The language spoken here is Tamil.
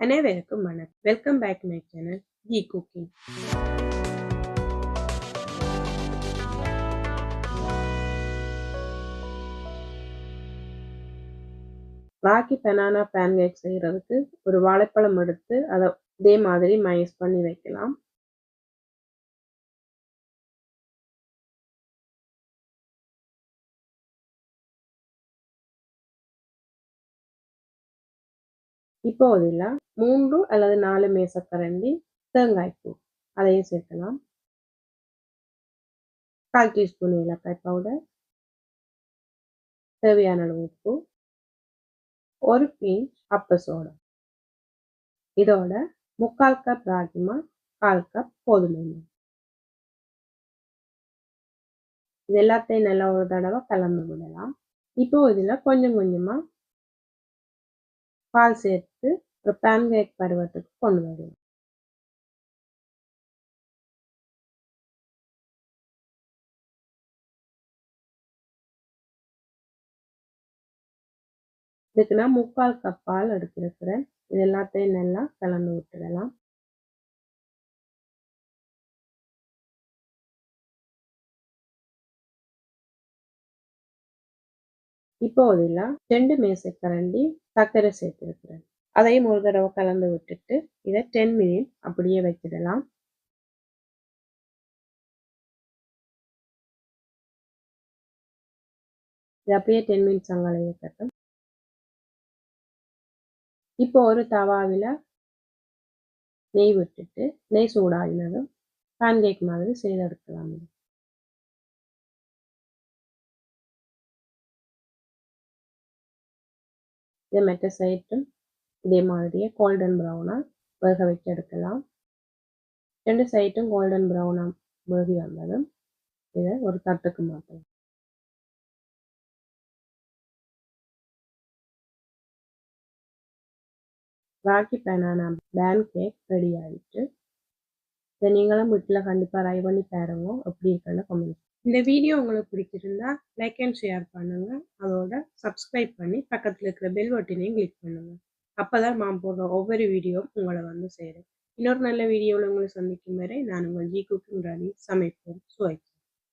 அனைவருக்கும் வணக்கம். Welcome back to my channel G cooking. Ragi banana pancake செய்யறதுக்கு ஒரு வாழைப்பழம் எடுத்து அதை இதே மாதிரி மைஸ் பண்ணி வைக்கலாம். இப்போ இதில் 3 அல்லது 4 மேசக்கரண்டி தேங்காய்ப்பூ அதையும் சேர்க்கலாம். 1/4 டீஸ்பூன் ஏலக்காய் பவுடர், தேவையான அளவு உப்பு, 1 பிஞ்ச் அப்ப சோடா, இதோட 3/4 கப் ராகி மாவு, 1/4 கப் கோதுமை மாவு. இது எல்லாத்தையும் நல்லா ஒரு தடவை கலந்து விடலாம். இப்போ இதில் கொஞ்சம் கொஞ்சமா பால் சேர்த்து ஒரு பேன்கேக் பருவத்துக்கு கொண்டு வருவோம். இதுக்கு நான் 3/4 கப் பால் எடுத்திருக்கிறேன். இது எல்லாத்தையும் நல்லா கலந்து விட்டுடலாம். இப்போ இதில் 2 மேசைக்கரண்டி சர்க்கரை சேர்த்திருக்கிறேன். அதையும் ஒரு தடவை கலந்து விட்டுட்டு இதை 10 மினிட் அப்படியே வச்சிடலாம். இது அப்படியே 10 மினிட்ஸ் அங்கே இருக்கட்டும். இப்போ ஒரு தவாவில் நெய் விட்டுட்டு நெய் சூடாகினதும் பேன்கேக் மாதிரி செய்து எடுக்கலாம். இதை மெட்ட சைட்டும் இதே மாதிரியே கோல்டன் ப்ரௌனாக வேக வச்சு எடுக்கலாம். 2 சைட்டும் கோல்டன் ப்ரௌனாக வேகி வந்ததும் இதை ஒரு தட்டுக்கு மாற்றலாம். ராகி பனானா பேன்கேக் ரெடி ஆகிட்டு. இதை நீங்களும் வீட்டில் கண்டிப்பாக ட்ரை பண்ணி பாருங்க. எப்படி இருக்குன்னு கமெண்ட். இந்த வீடியோ உங்களுக்கு பிடிச்சிருந்தா லைக் அண்ட் ஷேர் பண்ணுங்க. அதோட சப்ஸ்கிரைப் பண்ணி பக்கத்தில் இருக்கிற பெல் பட்டனையும் கிளிக் பண்ணுங்க. அப்போதான் நான் போடுற ஒவ்வொரு வீடியோவும் உங்களை வந்து சேரும். இன்னொரு நல்ல வீடியோவில் உங்களை சந்திக்கும் வரை நான் உங்கள் ஜி குக்கிங் ராணி. சமைப்போம் சுவை.